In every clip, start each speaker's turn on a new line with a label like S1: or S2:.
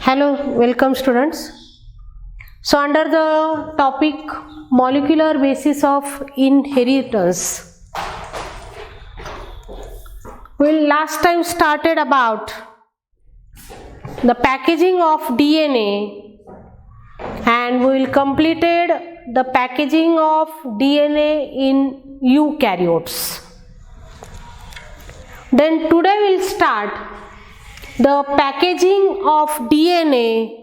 S1: Hello, welcome students. So under the topic molecular basis of inheritance, we last time started about the packaging of DNA and we will completed the packaging of DNA in eukaryotes. Then today we will start the packaging of DNA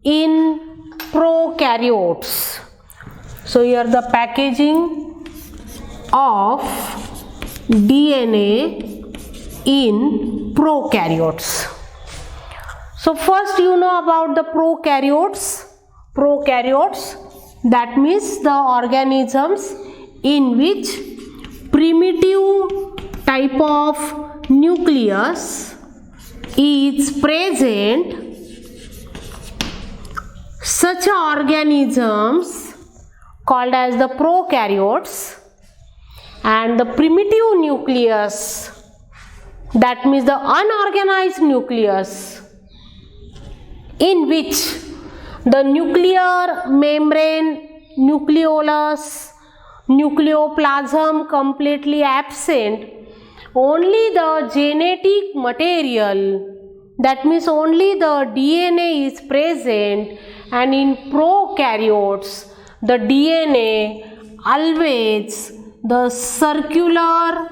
S1: in prokaryotes. So here the packaging of DNA in prokaryotes. So first you know about the prokaryotes. Prokaryotes, that means the organisms in which primitive type of nucleus is present. Such organisms called as the prokaryotes, and the primitive nucleus, that means the unorganized nucleus in which the nuclear membrane, nucleolus, nucleoplasm completely absent, only the genetic material, that means only the DNA is present, and in prokaryotes the DNA always the circular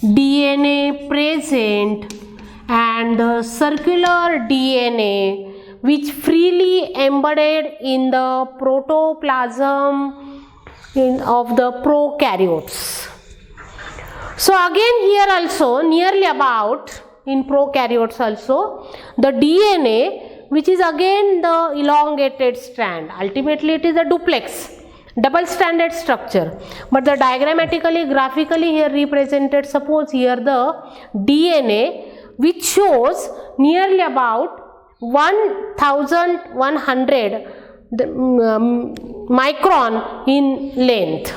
S1: DNA present, and the circular DNA which freely embedded in the protoplasm of the prokaryotes. So again here also nearly about in prokaryotes also the DNA which is again the elongated strand. Ultimately it is a duplex, double stranded structure, but the diagrammatically, graphically here represented. Suppose here the DNA which shows nearly about 1100 micron in length.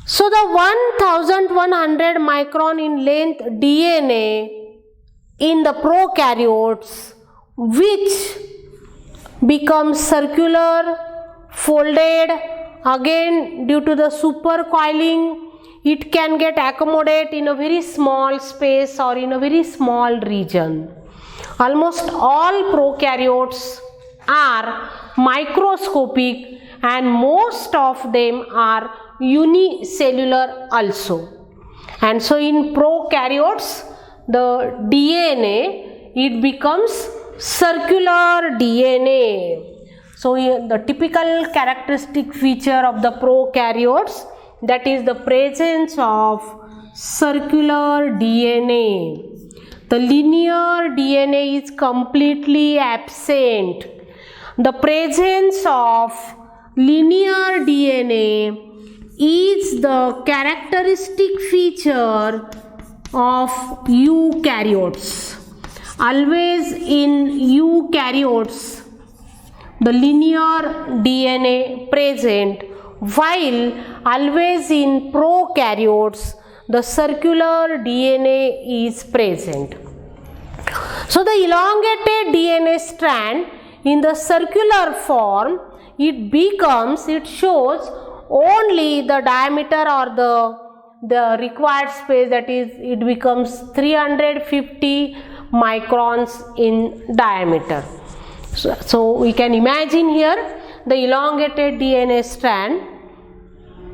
S1: So the 1100 micron in length DNA in the prokaryotes which becomes circular, folded, again due to the supercoiling it can get accommodate in a very small space or in a very small region. Almost all prokaryotes are microscopic and most of them are unicellular also. And so in prokaryotes the DNA it becomes circular DNA. So the typical characteristic feature of the prokaryotes, that is the presence of circular DNA. The linear DNA is completely absent. The presence of linear DNA is the characteristic feature of eukaryotes. Always in eukaryotes the linear DNA present, while always in prokaryotes the circular DNA is present. So the elongated DNA strand in the circular form it shows only the diameter or the required space, that is it becomes 350 microns in diameter. So we can imagine here the elongated DNA strand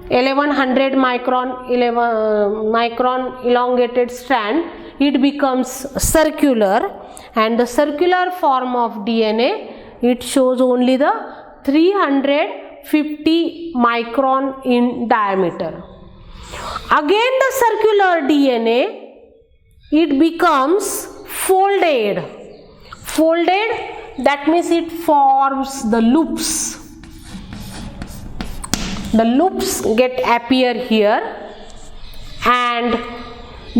S1: 1100 micron elongated strand, it becomes circular, and the circular form of DNA it shows only the 350 micron in diameter. Again the circular DNA it becomes folded, that means it forms the loops. The loops appear here, and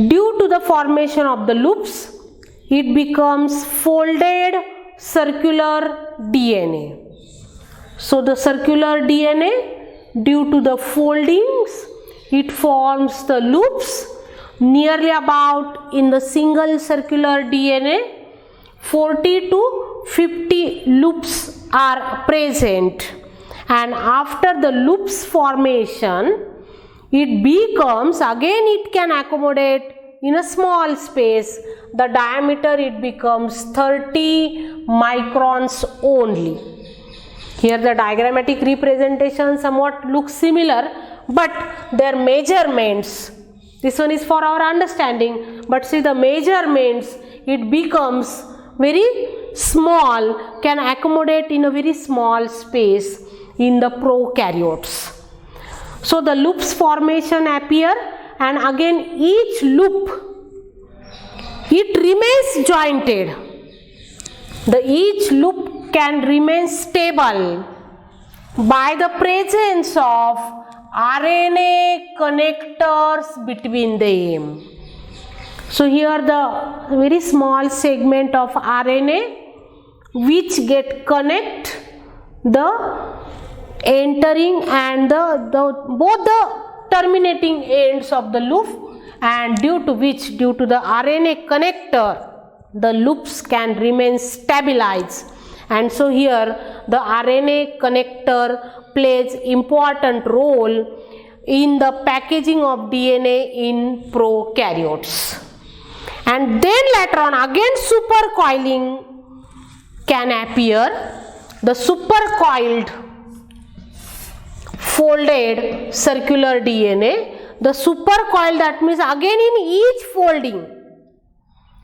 S1: due to the formation of the loops it becomes folded circular DNA. So the circular DNA, due to the foldings, it forms the loops nearly about in the single circular DNA 40 to 50 loops are present, and after the loops formation, it becomes, again it can accommodate in a small space, the diameter it becomes 30 microns only. Here the diagrammatic representation somewhat looks similar, but their measurements, this one is for our understanding, but see the measurements, it becomes very small, can accommodate in a very small space in the prokaryotes. So the loops formation appear, and again each loop, it remains jointed. Each loop can remain stable by the presence of RNA connectors between them. So here the very small segment of RNA which get connect the entering and both the terminating ends of the loop, and due to the RNA connector, the loops can remain stabilized. And so here the RNA connector plays important role in the packaging of DNA in prokaryotes. And then later on again supercoiling can appear. The supercoiled folded circular DNA, the supercoiled, that means again in each folding,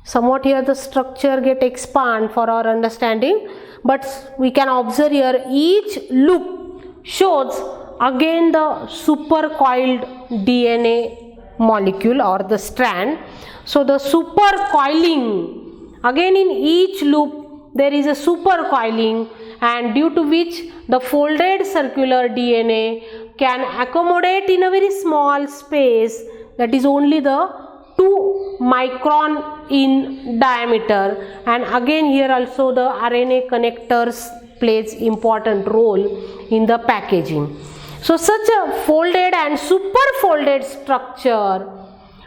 S1: somewhat here the structure get expand for our understanding, but we can observe here each loop shows again the supercoiled DNA molecule or the strand. So the supercoiling, again in each loop there is a supercoiling, and due to which the folded circular DNA can accommodate in a very small space, that is only the 2 micron in diameter, and again here also the RNA connectors plays important role in the packaging. So such a folded and superfolded structure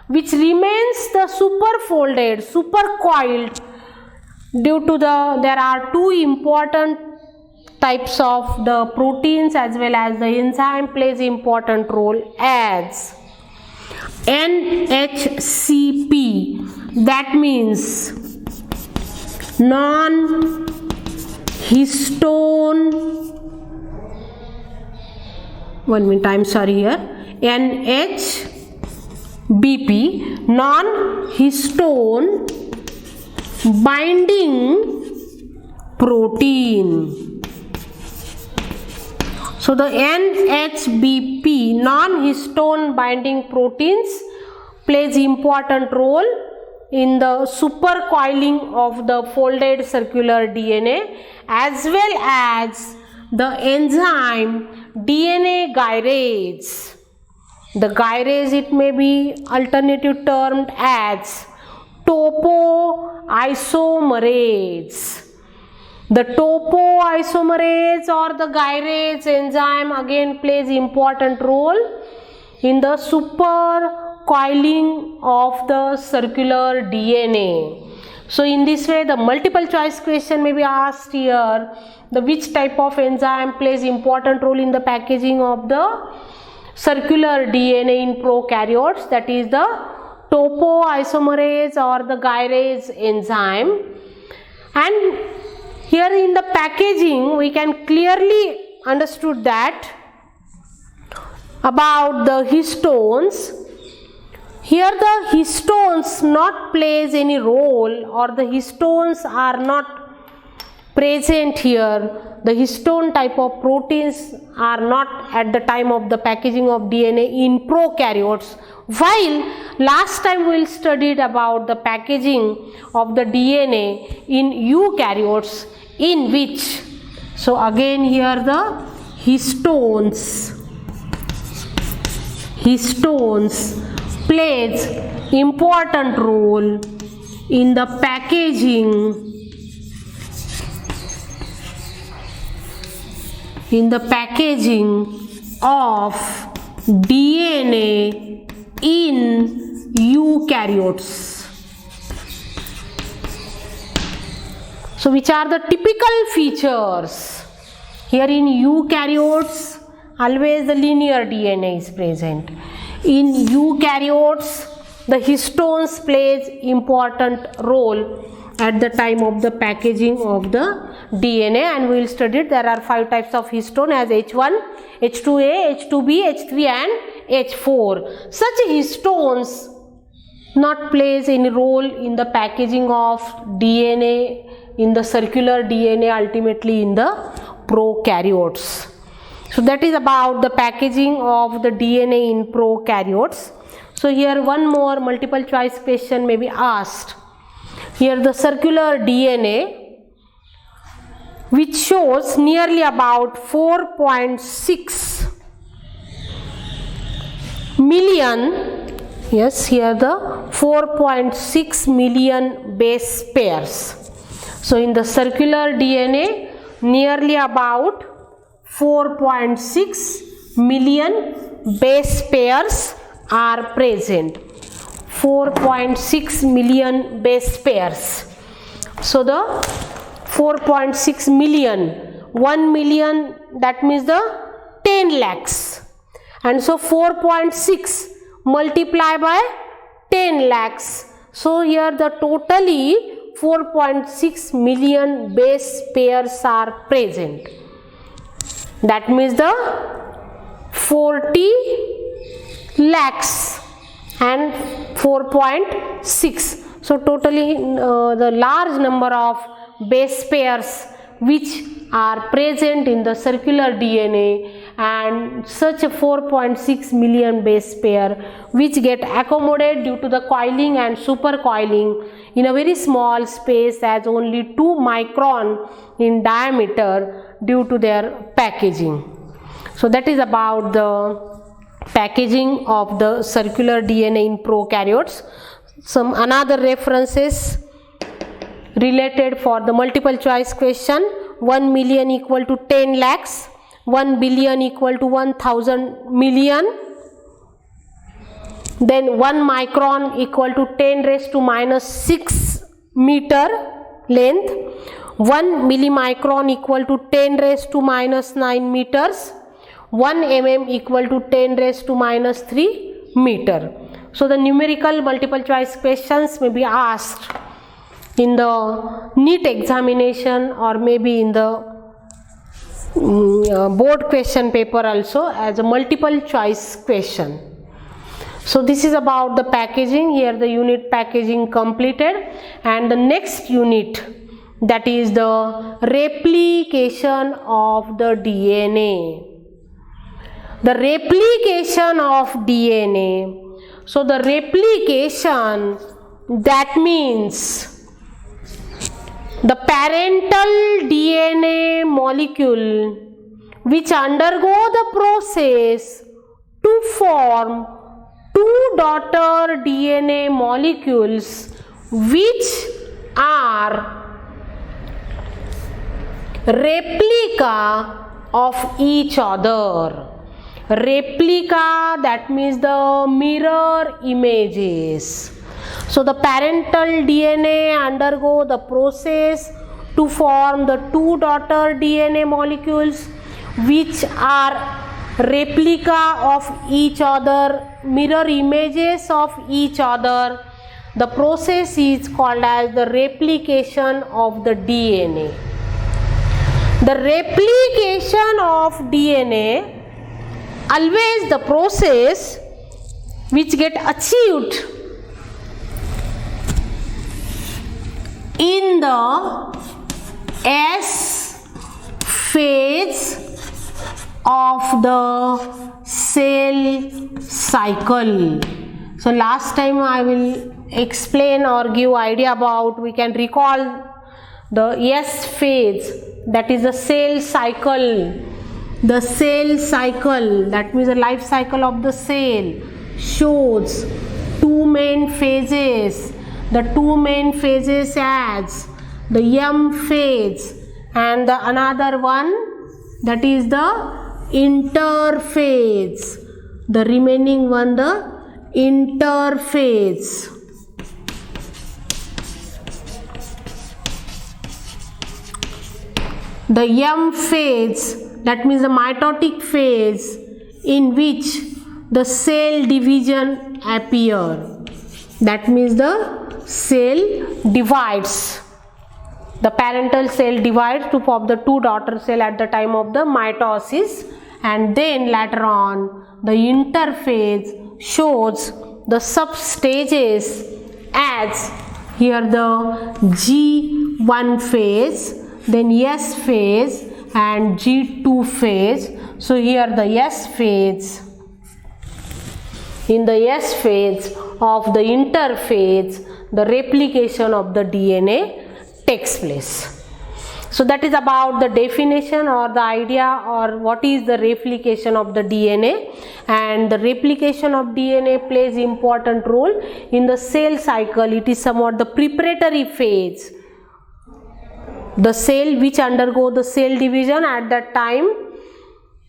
S1: which remains the superfolded, supercoiled, due to there are 2 important types of the proteins as well as the enzyme plays important role as NHCP, that means non-histone, NHBP, non-histone binding protein. So the NHBP, non-histone binding proteins, plays important role in the supercoiling of the folded circular DNA, as well as the enzyme DNA gyrase. The gyrase, it may be alternative termed as topoisomerase. The topoisomerase or the gyrase enzyme again plays important role in the supercoiling of the circular DNA. So in this way the multiple choice question may be asked here, which type of enzyme plays important role in the packaging of the circular DNA in prokaryotes, that is the topoisomerase or the gyrase enzyme. And here in the packaging we can clearly understood that about the histones. Here the histones not plays any role, or the histones are not present here. The histone type of proteins are not at the time of the packaging of DNA in prokaryotes, while last time we studied about the packaging of the DNA in eukaryotes, in which, so again here the histones plays important role in the packaging of DNA in eukaryotes. So which are the typical features? Here in eukaryotes, always the linear DNA is present. In eukaryotes, the histones plays important role at the time of the packaging of the DNA, and we will study it. There are 5 types of histone as H1, H2A, H2B, H3 and H4. Such histones not plays any role in the packaging of DNA, in the circular DNA, ultimately in the prokaryotes. So that is about the packaging of the DNA in prokaryotes. So here one more multiple choice question may be asked. Here the circular DNA, which shows nearly about 4.6 million, yes, here the 4.6 million base pairs. So in the circular DNA, nearly about 4.6 million base pairs are present. 4.6 million base pairs. So the 4.6 million, 1 million, that means the 10 lakhs. And so 4.6 multiply by 10 lakhs. So here the totally 4.6 million base pairs are present. That means the 40 lakhs and 4.6. So totally the large number of base pairs which are present in the circular DNA, and such a 4.6 million base pair which get accommodated due to the coiling and supercoiling in a very small space as only 2 micron in diameter due to their packaging. So that is about the packaging of the circular DNA in prokaryotes. Some another references related for the multiple choice question: 1 million equal to 10 lakhs, 1 billion equal to 1000 million, then 1 micron equal to 10 raised to minus 6 meter length, 1 millimicron equal to 10 raised to minus 9 meters, 1 mm equal to 10 raised to minus 3 meter. So the numerical multiple choice questions may be asked in the NEET examination or maybe in the board question paper also as a multiple choice question. So this is about the packaging. Here the unit packaging completed, and the next unit, that is the replication of the DNA. The replication of DNA. So the replication, that means the parental DNA molecule which undergo the process to form 2 daughter DNA molecules which are replica of each other. Replica, that means the mirror images. So the parental DNA undergo the process to form the 2 daughter DNA molecules which are replica of each other, mirror images of each other. The process is called as the replication of the DNA. The replication of DNA, always the process which get achieved in the S phase of the cell cycle. So last time I will explain or give idea about, we can recall the S phase, that is the cell cycle. The cell cycle, that means the life cycle of the cell, shows 2 main phases. The 2 main phases as the M phase and the another one, that is the interphase. The remaining one, the interphase. the M phase, that means the mitotic phase in which the cell division appear. That means the cell divides. The parental cell divides to form the two daughter cell at the time of the mitosis, and then later on the interphase shows the substages as here the G1 phase, then S phase and G2 phase. So here the S phase, in the S phase of the interphase, the replication of the DNA takes place. So that is about the definition or the idea or what is the replication of the DNA. And the replication of DNA plays important role in the cell cycle. It is somewhat the preparatory phase. The cell which undergo the cell division, at that time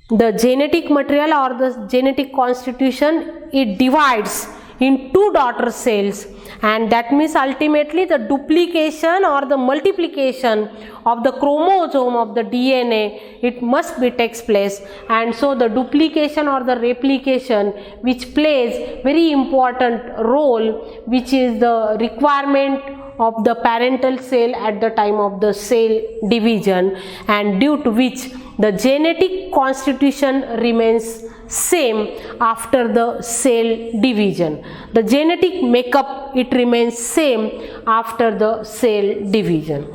S1: the genetic material or the genetic constitution, it divides in two daughter cells, and that means ultimately the duplication or the multiplication of the chromosome of the DNA, it must be takes place. And so the duplication or the replication, which plays very important role, which is the requirement of the parental cell at the time of the cell division, and due to which the genetic constitution remains same after the cell division. The genetic makeup, it remains same after the cell division.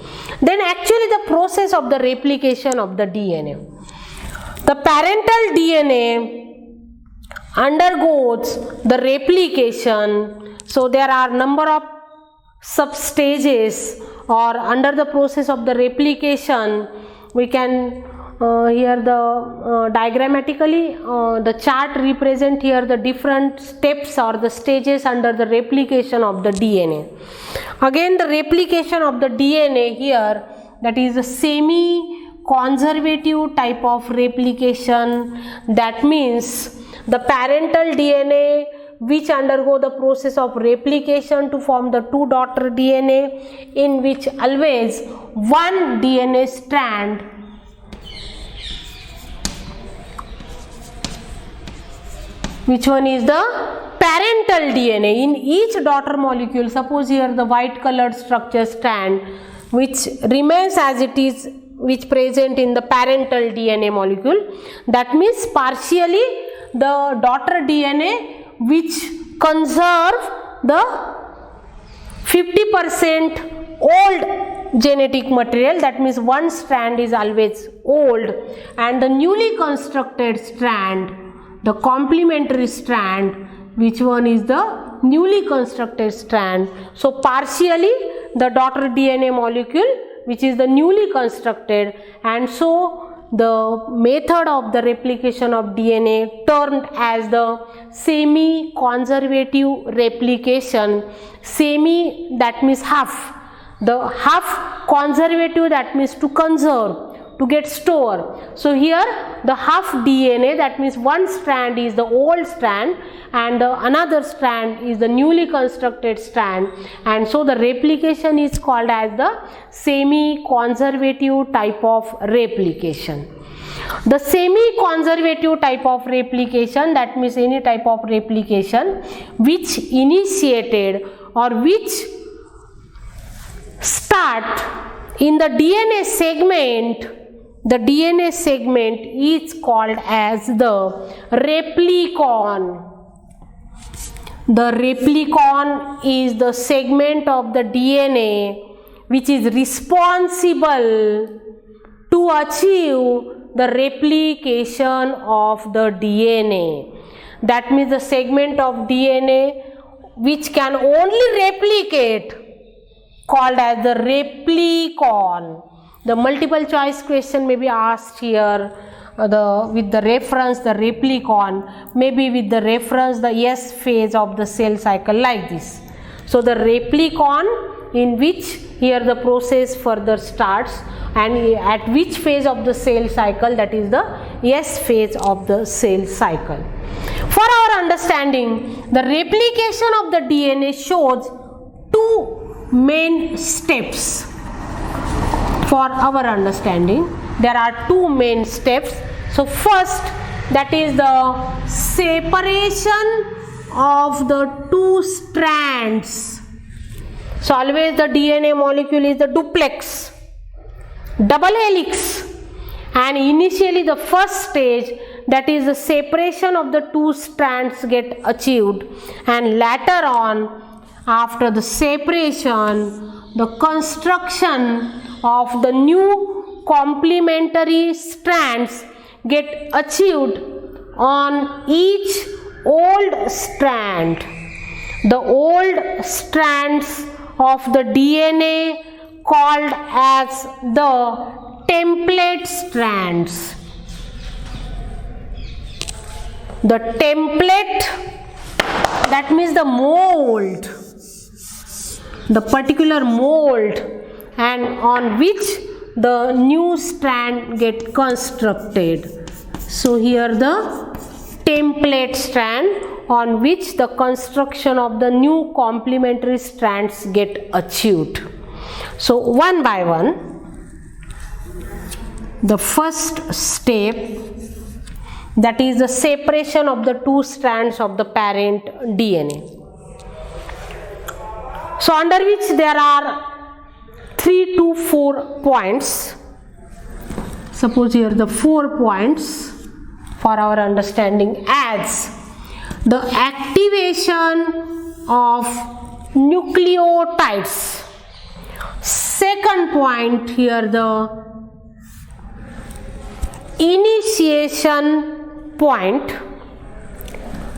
S1: Then actually the process of the replication of the DNA. The parental DNA undergoes the replication. So there are number of substages, or under the process of the replication we can here the diagrammatically the chart represent here the different steps or the stages under the replication of the DNA. Again the replication of the DNA here, that is a semi-conservative type of replication. That means the parental DNA which undergo the process of replication to form the two daughter DNA, in which always one DNA strand which one is the parental DNA in each daughter molecule. Suppose here the white colored structure strand which remains as it is, which present in the parental DNA molecule. That means partially the daughter DNA which conserve the 50% old genetic material. That means one strand is always old, and the newly constructed strand, the complementary strand, which one is the newly constructed strand. So partially the daughter DNA molecule which is the newly constructed, and so the method of the replication of DNA termed as the semi-conservative replication. Semi, that means half. The half conservative, that means to conserve, to get store. So here the half DNA, that means one strand is the old strand and the another strand is the newly constructed strand, and so the replication is called as the semi-conservative type of replication. The semi-conservative type of replication, that means any type of replication which initiated or which start in the DNA segment. The DNA segment is called as the replicon. The replicon is the segment of the DNA which is responsible to achieve the replication of the DNA. That means the segment of DNA which can only replicate, called as the replicon. The multiple choice question may be asked here with the reference the replicon, maybe with the reference the S phase of the cell cycle, like this. So the replicon, in which here the process further starts, and at which phase of the cell cycle, that is the S phase of the cell cycle. For our understanding, the replication of the DNA shows two main steps for our understanding. there are two main steps. So first, that is the separation of the two strands. So always the DNA molecule is the duplex, double helix, and initially the first stage, that is the separation of the two strands, get achieved, and later on, after the separation, the construction of the new complementary strands get achieved on each old strand. The old strands of the DNA called as the template strands. The template, that means the mold, the particular mold, and on which the new strand get constructed. So here the template strand on which the construction of the new complementary strands get achieved. So one by one, the first step, that is the separation of the two strands of the parent DNA. So under which there are 3 to 4 points. Suppose here the 4 points for our understanding as the activation of nucleotides. Second point here, the initiation point.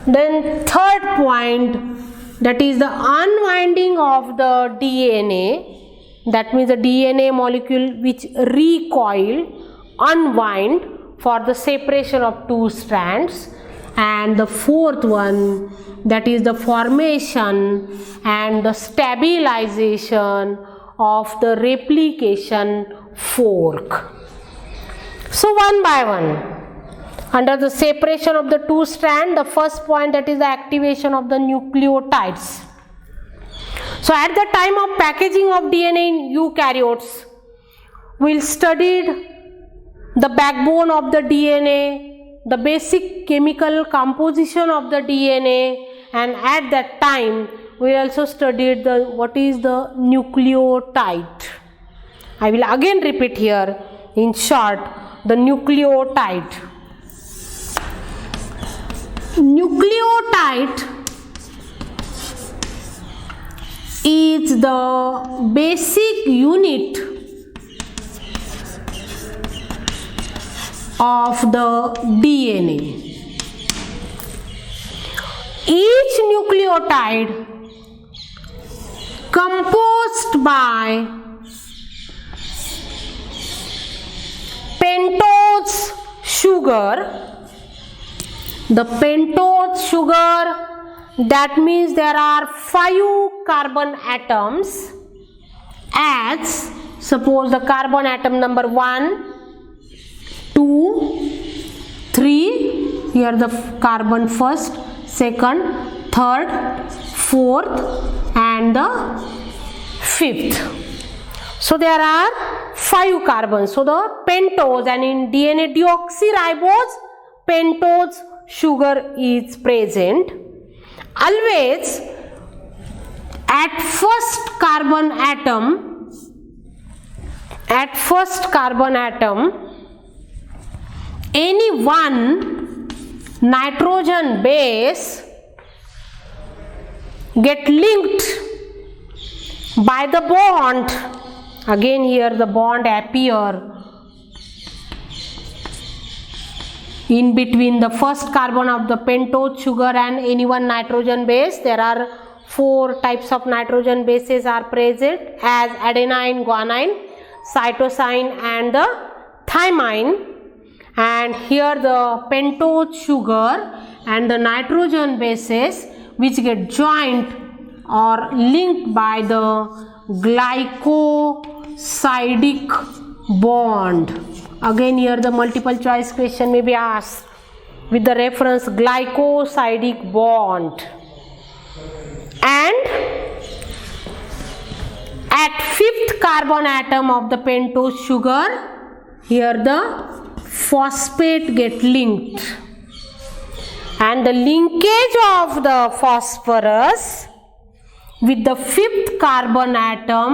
S1: Then third point, that is the unwinding of the DNA, that means the DNA molecule which recoil, unwind for the separation of two strands. And the fourth one, that is the formation and the stabilization of the replication fork. So one by one, under the separation of the two strands, the first point, that is the activation of the nucleotides. So at the time of packaging of DNA in eukaryotes, we studied the backbone of the DNA, the basic chemical composition of the DNA, and at that time we also studied what is the nucleotide. I will again repeat here in short, the nucleotide. Nucleotide is the basic unit of the DNA. Each nucleotide composed by pentose sugar. The pentose sugar, that means there are 5 carbon atoms, as suppose the carbon atom number 1, 2, 3, here the carbon first, second, third, fourth, and the fifth. So there are 5 carbons. So the pentose, and in DNA deoxyribose, pentose sugar is present. Always at first carbon atom, any one nitrogen base get linked by the bond. Again here the bond appear in between the first carbon of the pentose sugar and any one nitrogen base. There are 4 types of nitrogen bases are present as adenine, guanine, cytosine, and the thymine. And here the pentose sugar and the nitrogen bases which get joined or linked by the glycosidic bond. Again here the multiple choice question may be asked with the reference glycosidic bond. And at 5th carbon atom of the pentose sugar, here the phosphate get linked, and the linkage of the phosphorus with the 5th carbon atom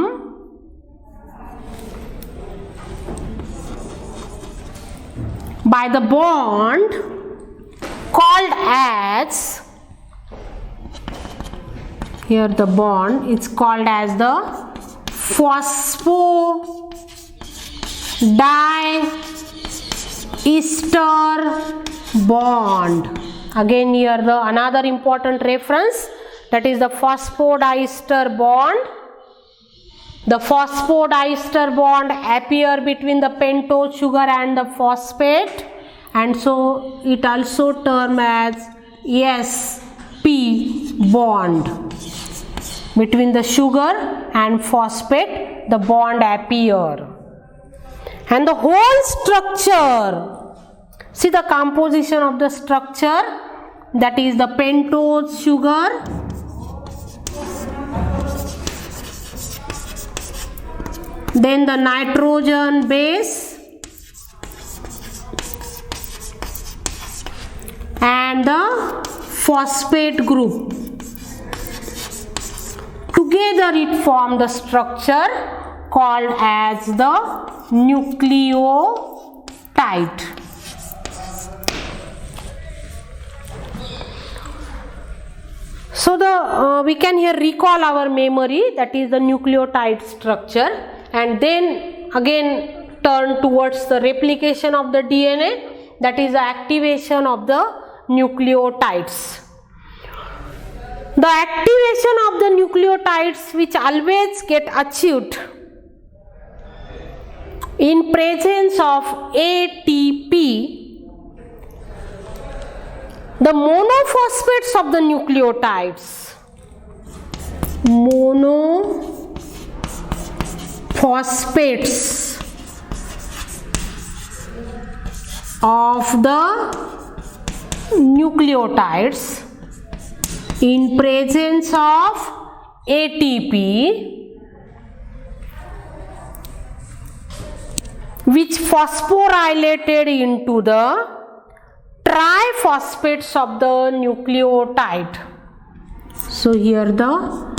S1: by the bond called as, here the bond is called as the phosphodiester bond. Again here the another important reference, that is the phosphodiester bond. The phosphodiester bond appear between the pentose sugar and the phosphate, and so it also termed as sp bond. Between the sugar and phosphate, the bond appear. And the whole structure, see the composition of the structure, that is the pentose sugar, then the nitrogen base, and the phosphate group. Together it form the structure called as the nucleotide. So we can here recall our memory, that is the nucleotide structure, and then again turn towards the replication of the DNA, that is the activation of the nucleotides. The activation of the nucleotides, which always get achieved in presence of ATP, the monophosphates of the nucleotides, monophosphates of the nucleotides in presence of ATP, which phosphorylated into the triphosphates of the nucleotide. So here the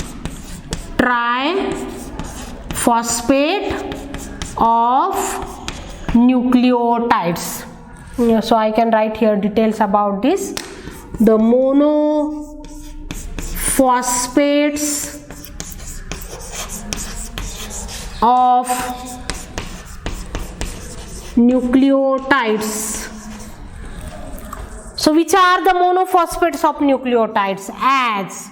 S1: triphosphate of nucleotides. So I can write here details about this. The monophosphates of nucleotides. So which are the monophosphates of nucleotides? As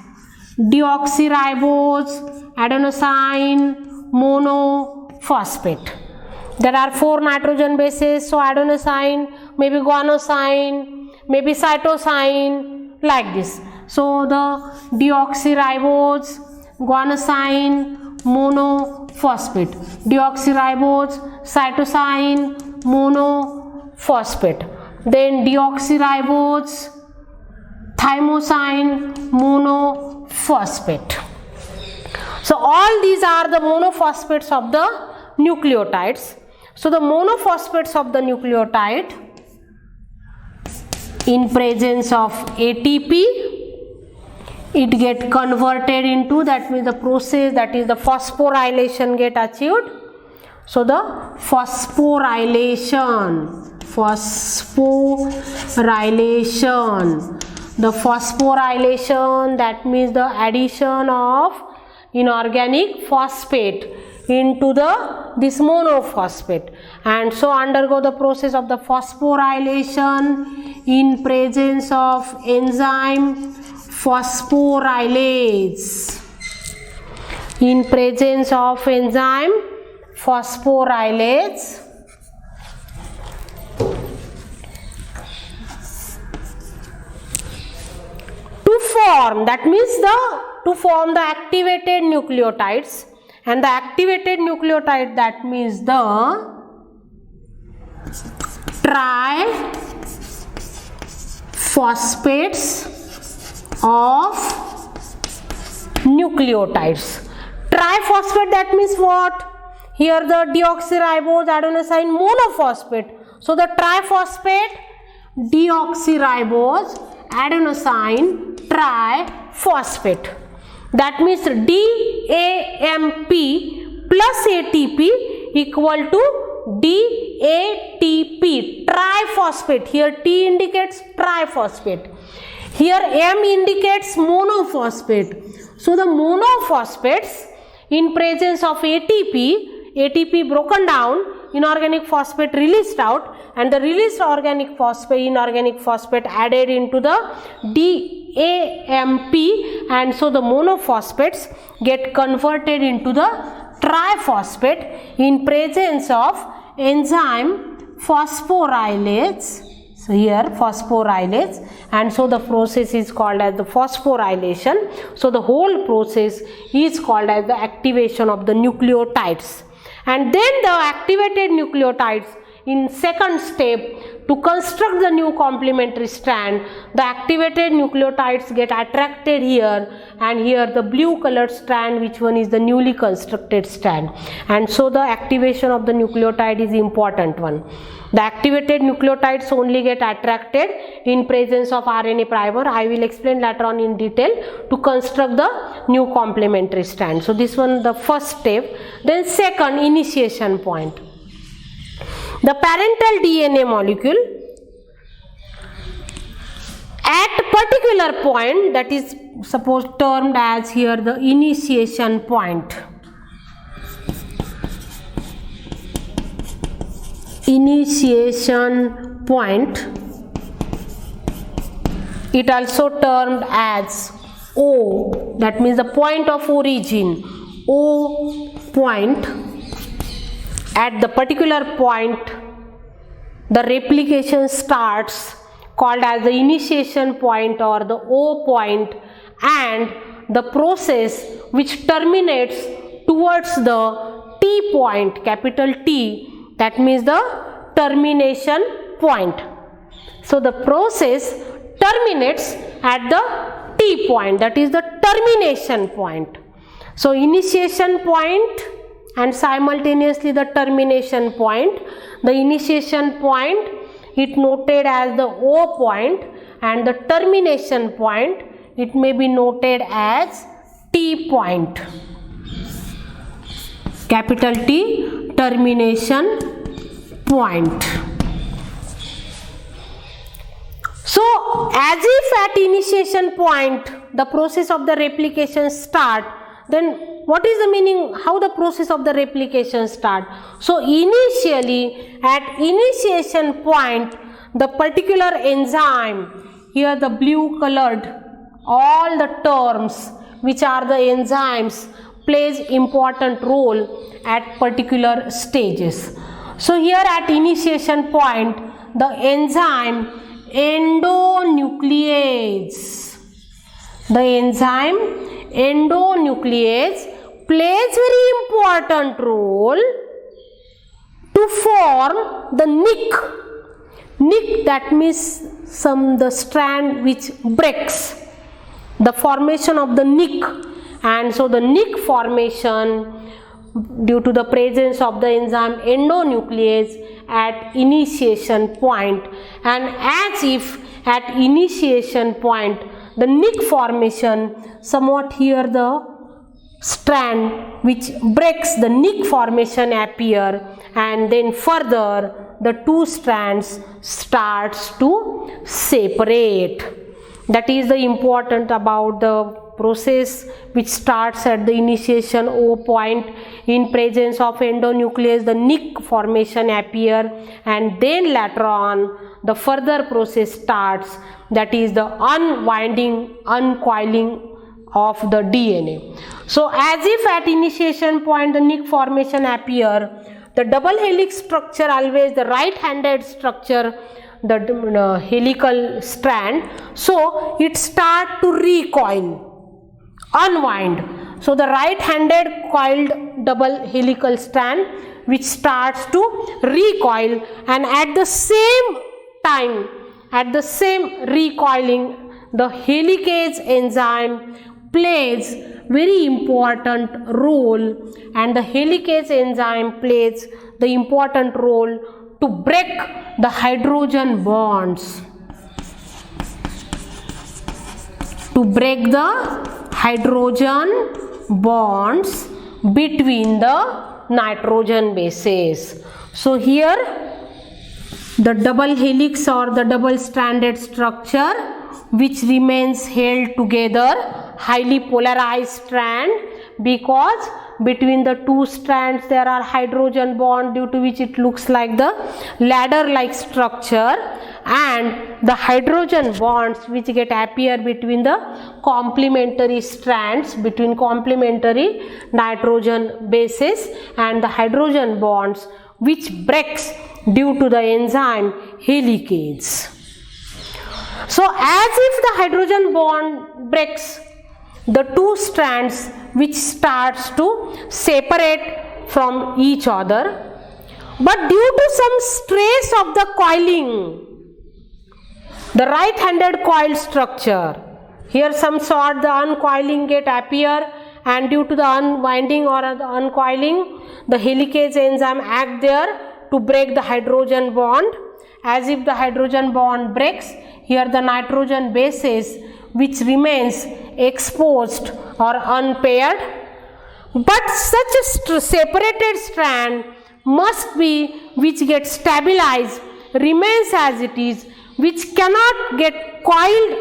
S1: deoxyribose, adenosine, monophosphate. There are 4 nitrogen bases, so adenosine, maybe guanosine, maybe cytosine, like this. So the deoxyribose, guanosine, monophosphate, deoxyribose, cytosine, monophosphate, then deoxyribose, thymosin, monophosphate. So all these are the monophosphates of the nucleotides. So the monophosphates of the nucleotide in presence of ATP, it get converted into, that means the process, that is the phosphorylation get achieved. So the phosphorylation, that means the addition of inorganic phosphate into this monophosphate, and so undergo the process of the phosphorylation in presence of enzyme phosphorylase. In presence of enzyme phosphorylase, to form, that means to form the activated nucleotides, and the activated nucleotide, that means the triphosphates of nucleotides. Triphosphate, that means what? Here the deoxyribose adenosine monophosphate. So the triphosphate deoxyribose adenosine triphosphate. That means DAMP plus ATP equal to DATP, triphosphate. Here T indicates triphosphate. Here M indicates monophosphate. So the monophosphates in presence of ATP broken down, inorganic phosphate released out, and the released inorganic phosphate added into the DAMP, and so the monophosphates get converted into the triphosphate in presence of enzyme phosphorylase. So here phosphorylase, and so the process is called as the phosphorylation. So the whole process is called as the activation of the nucleotides. And then the activated nucleotides in second step to construct the new complementary strand, the activated nucleotides get attracted here, and here the blue colored strand, which one is the newly constructed strand. And so the activation of the nucleotide is important one. The activated nucleotides only get attracted in presence of RNA primer. I will explain later on in detail to construct the new complementary strand. So this one the first step. Then second, initiation point. The parental DNA molecule at particular point, that is supposed termed as here the initiation point. Initiation point, it also termed as O, that means the point of origin, O point. At the particular point the replication starts, called as the initiation point or the O point, and the process which terminates towards the T point, capital T, that means the termination point. So the process terminates at the T point, that is the termination point. So initiation point and simultaneously the termination point. The initiation point, it noted as the O point, and the termination point, it may be noted as T point. Capital T, termination point. So as if at initiation point the process of the replication start, then what is the meaning, how the process of the replication start? So initially at initiation point the particular enzyme, here the blue colored, all the terms which are the enzymes plays important role at particular stages. So here at initiation point the enzyme endonuclease, the enzyme endonuclease plays very important role to form the nick. Nick, that means the strand which breaks, the formation of the nick. And so the nick formation due to the presence of the enzyme endonuclease at initiation point, and as if at initiation point the nick formation, somewhat here the strand which breaks the nick formation appear, and then further the two strands starts to separate. That is the important about the process which starts at the initiation O point. In presence of endonuclease the nick formation appear, and then later on the further process starts, that is the unwinding, uncoiling of the DNA. So as if at initiation point the nick formation appear, the double helix structure, always the right-handed structure, the helical strand, so it start to recoil, unwind. So the right-handed coiled double helical strand which starts to recoil, and at the same time, at the same recoiling, the helicase enzyme plays very important role, and the helicase enzyme plays the important role to break the hydrogen bonds. To break the hydrogen bonds between the nitrogen bases. So here the double helix or the double stranded structure which remains held together, highly polarized strand, because between the two strands there are hydrogen bond, due to which it looks like the ladder like structure, and the hydrogen bonds which get appear between the complementary strands, between complementary nitrogen bases, and the hydrogen bonds which breaks due to the enzyme helicase. So as if the hydrogen bond breaks, the two strands which starts to separate from each other, but due to some stress of the coiling, the right-handed coil structure, here some sort the uncoiling get appear, and due to the unwinding or the uncoiling, the helicase enzyme act there to break the hydrogen bond. As if the hydrogen bond breaks, here the nitrogen bases which remains exposed or unpaired, but such a separated strand must be which gets stabilized, remains as it is, which cannot get coiled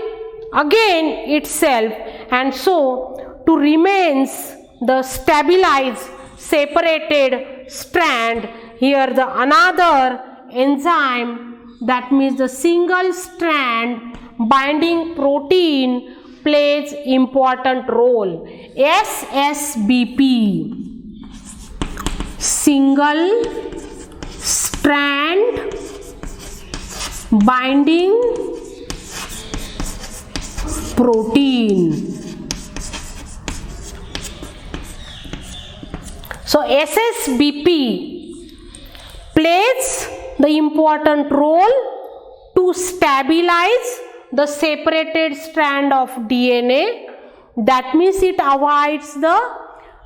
S1: again itself, and so to remains the stabilized separated strand, here the another enzyme, that means the single strand binding protein, plays important role. SSBP, single strand binding protein. So SSBP plays the important role to stabilize the separated strand of DNA. That means it avoids the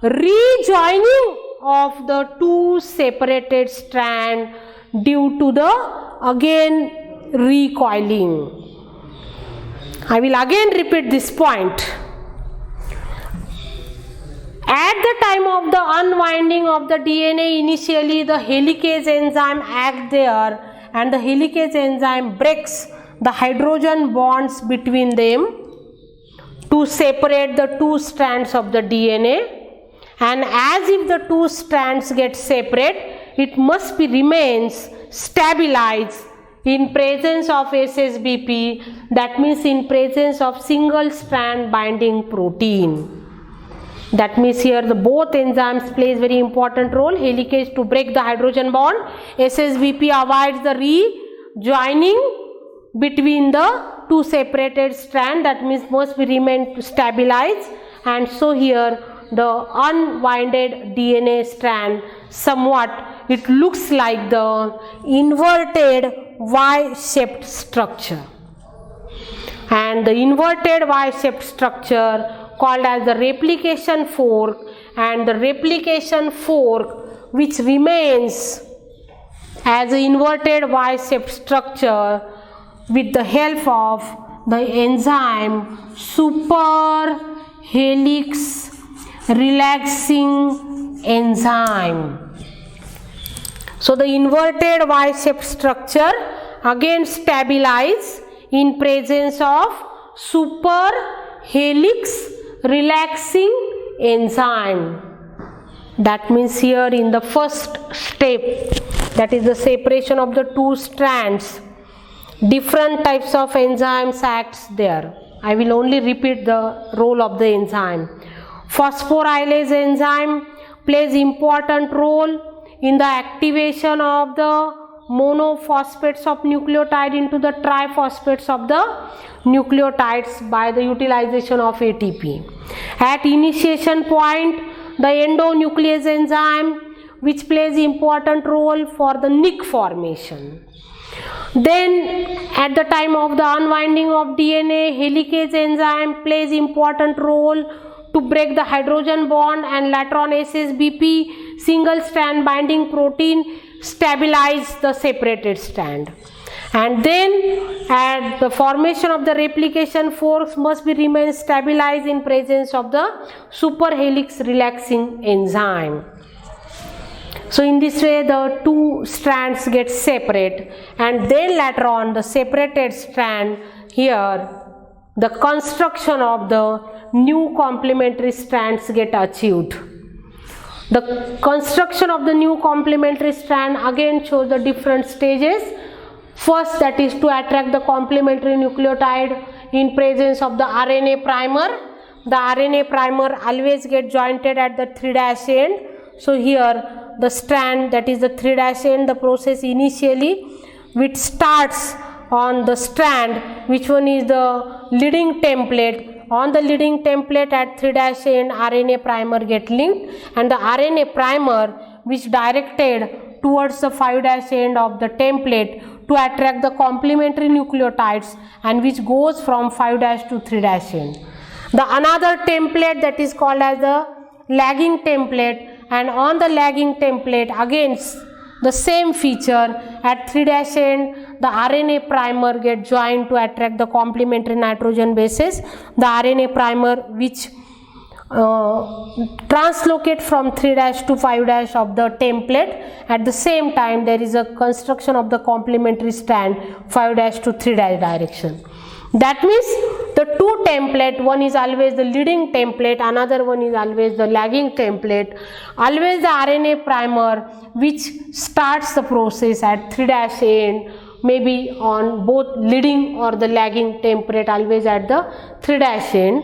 S1: rejoining of the two separated strands due to the again recoiling. I will again repeat this point. At the time of the unwinding of the DNA, initially the helicase enzyme acts there, and the helicase enzyme breaks the hydrogen bonds between them to separate the two strands of the DNA, and as if the two strands get separate, it must be remains stabilized in presence of SSBP, that means in presence of single strand binding protein. That means here the both enzymes plays very important role. Helicase to break the hydrogen bond, SSBP avoids the rejoining between the two separated strands, that means must be remain stabilized, and so here the unwinded DNA strand somewhat it looks like the inverted Y-shaped structure, and the inverted Y-shaped structure called as the replication fork, and the replication fork which remains as an inverted Y-shaped structure with the help of the enzyme super helix relaxing enzyme. So the inverted Y-shaped structure again stabilizes in presence of super helix relaxing enzyme. That means here in the first step, that is the separation of the two strands, different types of enzymes acts there. I will only repeat the role of the enzyme. Phosphorylase enzyme plays important role in the activation of the monophosphates of nucleotide into the triphosphates of the nucleotides by the utilization of ATP. At initiation point, the endonuclease enzyme which plays important role for the nick formation. Then at the time of the unwinding of DNA, helicase enzyme plays important role to break the hydrogen bond, and later on SSBP, single strand binding protein, stabilize the separated strand. And then at the formation of the replication force must be remain stabilized in presence of the superhelix relaxing enzyme. So in this way the two strands get separate, and then later on the separated strand, here the construction of the new complementary strands get achieved. The construction of the new complementary strand again shows the different stages. First, that is to attract the complementary nucleotide in presence of the RNA primer. The RNA primer always get jointed at the 3' end. So here the strand, that is the 3' end, the process initially which starts on the strand, which one is the leading template. On the leading template at 3' end, RNA primer get linked, and the RNA primer which directed towards the 5' end of the template to attract the complementary nucleotides, and which goes from 5' to 3' end. The another template that is called as the lagging template, and on the lagging template again the same feature at 3' end, the RNA primer get joined to attract the complementary nitrogen bases. The RNA primer which translocate from 3' to 5' of the template. At the same time there is a construction of the complementary strand 5' to 3' direction. That means the two template, one is always the leading template, another one is always the lagging template. Always the RNA primer which starts the process at 3' end, maybe on both leading or the lagging template, always at the 3' end.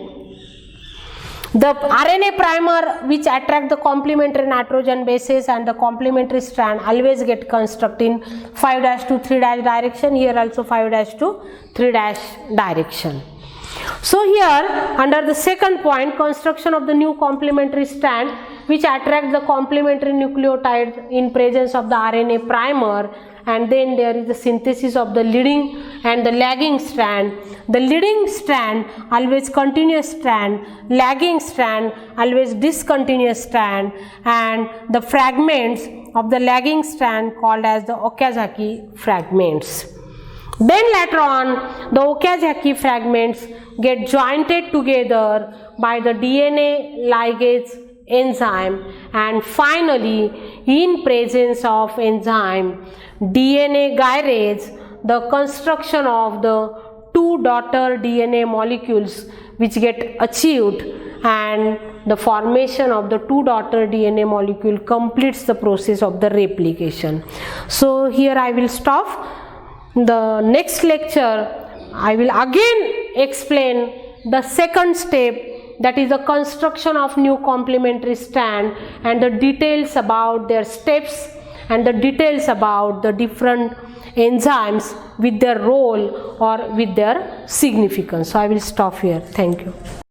S1: The RNA primer which attract the complementary nitrogen bases and the complementary strand always get constructed in 5' to 3' direction. Here also 5' to 3' direction. So here under the second point, construction of the new complementary strand which attract the complementary nucleotide in presence of the RNA primer, and then there is the synthesis of the leading and the lagging strand. The leading strand always continuous strand, lagging strand always discontinuous strand, and the fragments of the lagging strand called as the Okazaki fragments. Then later on the Okazaki fragments get jointed together by the DNA ligase enzyme, and finally in presence of enzyme DNA gyrase, the construction of the two daughter DNA molecules which get achieved, and the formation of the two daughter DNA molecule completes the process of the replication. So here I will stop. The next lecture I will again explain the second step, that is the construction of new complementary strand, and the details about their steps and the details about the different enzymes with their role or with their significance. So I will stop here. Thank you.